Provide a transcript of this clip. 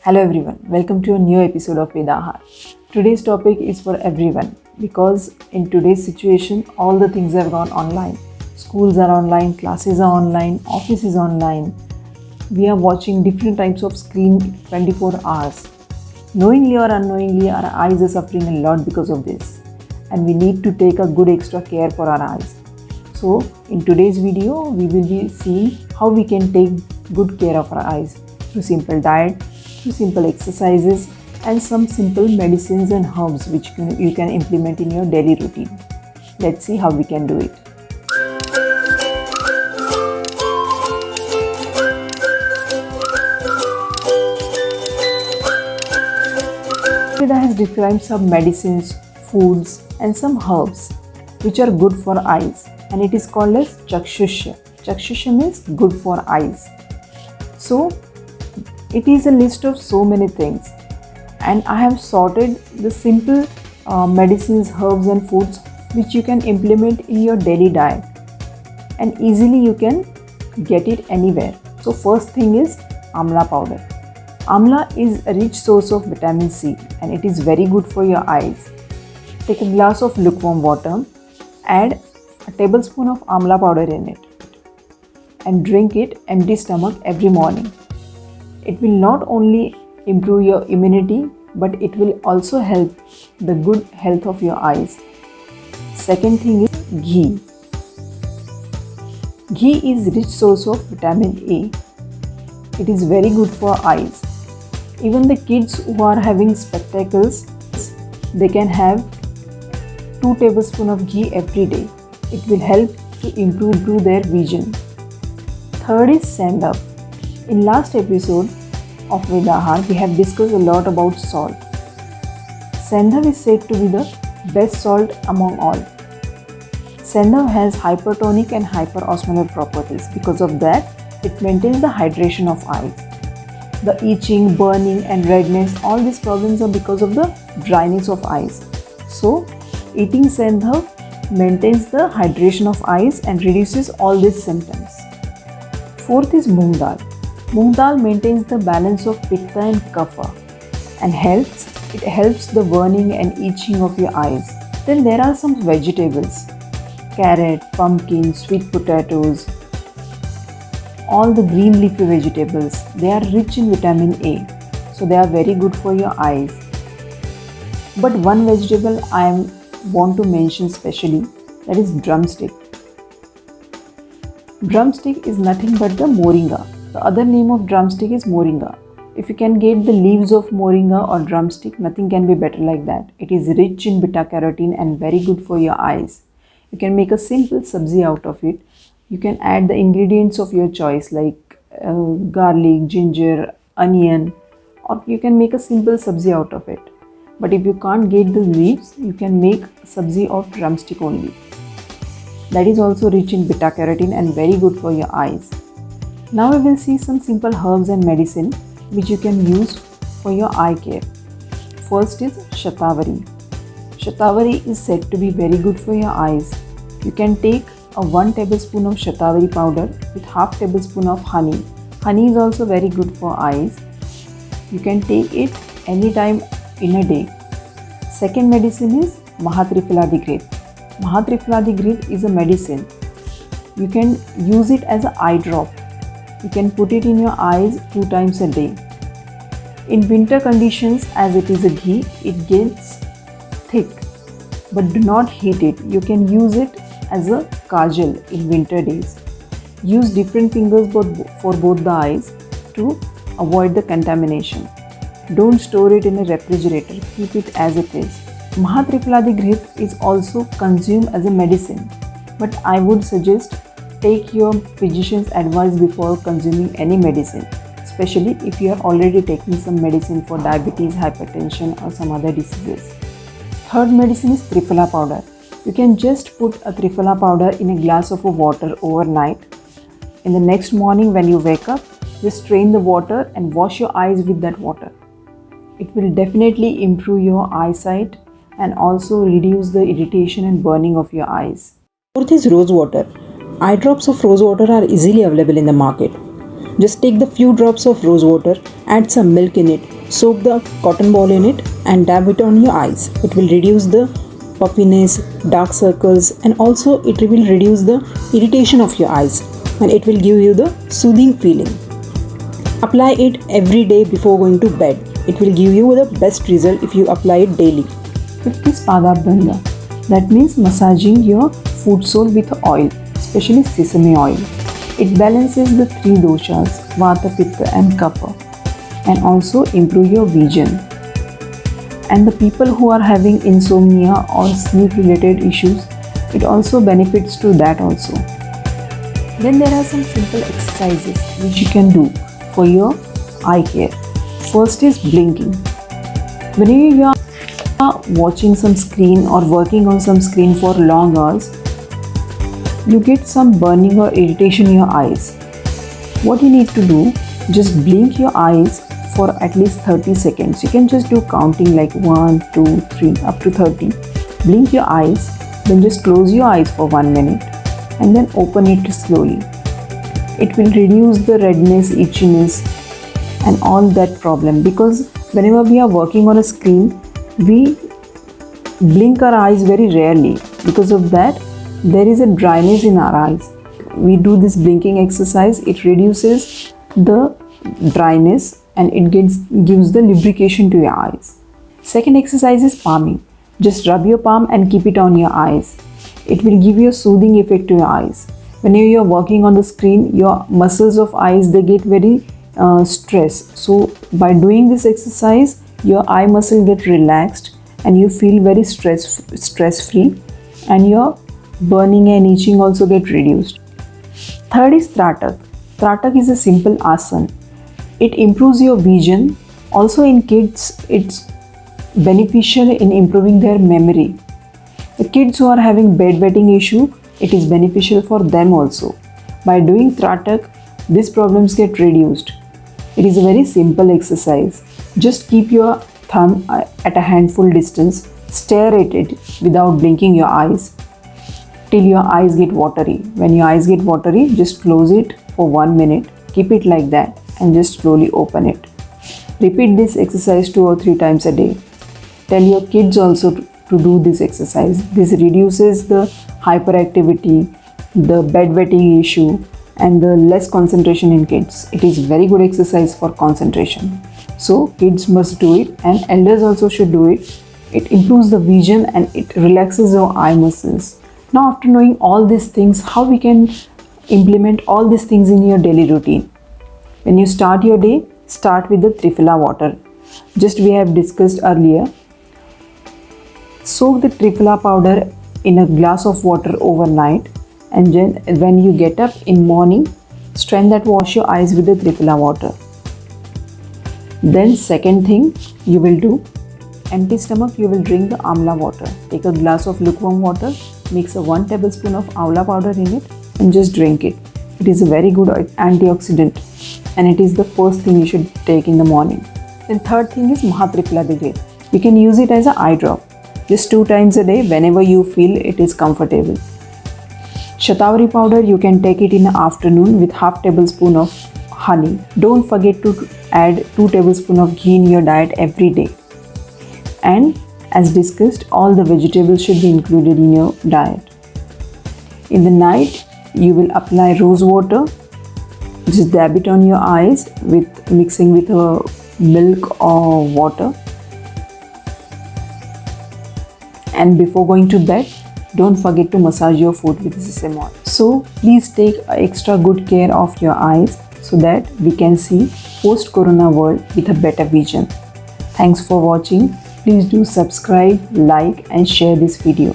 Hello everyone, welcome to a new episode of Vedahar. Today's topic is for everyone because in today's situation, all the things have gone online. Schools are online, classes are online, office is online. We are watching different types of screen 24 hours. Knowingly or unknowingly, our eyes are suffering a lot because of this. And we need to take a good extra care for our eyes. So, in today's video, we will be seeing how we can take good care of our eyes through simple diet, through simple exercises and some simple medicines and herbs which you can implement in your daily routine. Let's see how we can do it. Ayurveda has described some medicines, foods and some herbs which are good for eyes, and it is called as Chakshusha. Chakshusha means good for eyes. So it is a list of so many things, and I have sorted the simple medicines, herbs and foods which you can implement in your daily diet, and easily you can get it anywhere. So first thing is Amla powder. Amla is a rich source of vitamin C and it is very good for your eyes. Take a glass of lukewarm water, add a tablespoon of Amla powder in it and drink it empty stomach every morning. It will not only improve your immunity, but it will also help the good health of your eyes. Second thing is ghee. Ghee is rich source of vitamin A. It is very good for eyes. Even the kids who are having spectacles, they can have 2 tablespoons of ghee every day. It will help to improve their vision. Third is Sandalwood. In last episode of Vedahar, we have discussed a lot about salt. Sandalwood is said to be the best salt among all. Sandalwood has hypertonic and hyperosmolar properties. Because of that, it maintains the hydration of eyes. The itching, burning and redness, all these problems are because of the dryness of eyes. So, eating Sandalwood maintains the hydration of eyes and reduces all these symptoms. Fourth is Moong dal. Moong dal maintains the balance of Pitta and Kapha and it helps the burning and itching of your eyes. Then there are some vegetables: carrot, pumpkin, sweet potatoes, all the green leafy vegetables. They are rich in vitamin A, so they are very good for your eyes. But one vegetable I want to mention specially, that is drumstick. Drumstick is nothing but the moringa. The other name of drumstick is moringa. If you can get the leaves of moringa or drumstick, nothing can be better like that. It is rich in beta carotene and very good for your eyes. You can make a simple sabzi out of it. You can add the ingredients of your choice like garlic, ginger, onion, or you can make a simple sabzi out of it. But if you can't get the leaves, you can make sabzi of drumstick only. That is also rich in beta carotene and very good for your eyes. Now we will see some simple herbs and medicine which you can use for your eye care. First is Shatavari. Shatavari is said to be very good for your eyes. You can take a 1 tablespoon of Shatavari powder with half tablespoon of honey. Honey is also very good for eyes. You can take it anytime in a day. Second medicine is Mahatriphaladi Ghrith. Mahatriphaladi Ghrith is a medicine. You can use it as an eye drop. You can put it in your eyes 2 times a day. In winter conditions, as it is a ghee, it gets thick, but do not heat it. You can use it as a kajal in winter days. Use different fingers for both the eyes to avoid the contamination. Don't store it in a refrigerator. Keep it as it is. Mahatriphaladi Ghrith is also consumed as a medicine, but I would suggest take your physician's advice before consuming any medicine, especially if you are already taking some medicine for diabetes, hypertension or some other diseases. Third medicine is Triphala powder. You can just put a Triphala powder in a glass of water overnight. In the next morning when you wake up, just strain the water and wash your eyes with that water. It will definitely improve your eyesight and also reduce the irritation and burning of your eyes. Fourth is rose water. Eye drops of rose water are easily available in the market. Just take the few drops of rose water, add some milk in it Soak the cotton ball in it and dab it on your eyes. It will reduce the puffiness, dark circles, and also it will reduce the irritation of your eyes, and it will give you the soothing feeling. Apply it every day before going to bed. It will give you the best result if you apply it daily. Fifth is Padabdhanga. That means massaging your foot sole with oil, especially sesame oil. It balances the three doshas, Vata, Pitta and Kapha, and also improve your vision. And the people who are having insomnia or sleep related issues, it also benefits to that also. Then there are some simple exercises which you can do for your eye care. First is blinking. Whenever you are watching some screen or working on some screen for long hours, you get some burning or irritation in your eyes. What you need to do, just blink your eyes for at least 30 seconds. You can just do counting like 1, 2, 3 up to 30. Blink your eyes, then just close your eyes for 1 minute and then open it slowly. It will reduce the redness, itchiness and all that problem, because whenever we are working on a screen, we blink our eyes very rarely. Because of that, there is a dryness in our eyes. We do this blinking exercise, it reduces the dryness and it gives the lubrication to your eyes. Second exercise is palming. Just rub your palm and keep it on your eyes. It will give you a soothing effect to your eyes. Whenever you are working on the screen, your muscles of eyes, they get very stressed. So by doing this exercise, your eye muscle get relaxed and you feel very stress free, and your burning and itching also get reduced. Third is Tratak. Tratak is a simple asana. It improves your vision. Also in kids, it's beneficial in improving their memory. The kids who are having bedwetting issue, it is beneficial for them also. By doing Tratak, these problems get reduced. It is a very simple exercise. Just keep your thumb at a handful distance, stare at it without blinking your eyes till your eyes get watery. When your eyes get watery, just close it for 1 minute, keep it like that and just slowly open it. Repeat this exercise 2 or 3 times a day. Tell your kids also to do this exercise. This reduces the hyperactivity, the bedwetting issue and the less concentration in kids. It is very good exercise for concentration. So kids must do it and elders also should do it. It improves the vision and it relaxes your eye muscles. Now after knowing all these things, how we can implement all these things in your daily routine? When you start your day, start with the Triphala water. Just we have discussed earlier. Soak the Triphala powder in a glass of water overnight, and then when you get up in morning, strain that, wash your eyes with the Triphala water. Then second thing you will do, empty stomach you will drink the Amla water. Take a glass of lukewarm water, mix a 1 tablespoon of Amla powder in it and just drink it. It is a very good antioxidant and it is the first thing you should take in the morning. Then third thing is Mahatriphala Digre. You can use it as an eye drop. Just 2 times a day whenever you feel it is comfortable. Shatavari powder, you can take it in the afternoon with half tablespoon of honey. Don't forget to add 2 tablespoons of ghee in your diet every day. And as discussed, all the vegetables should be included in your diet. In the night, you will apply rose water. Just dab it on your eyes with mixing with milk or water. And before going to bed, don't forget to massage your foot with sesame oil. So please take extra good care of your eyes so that we can see post-corona world with a better vision. Thanks for watching. Please do subscribe, like and share this video.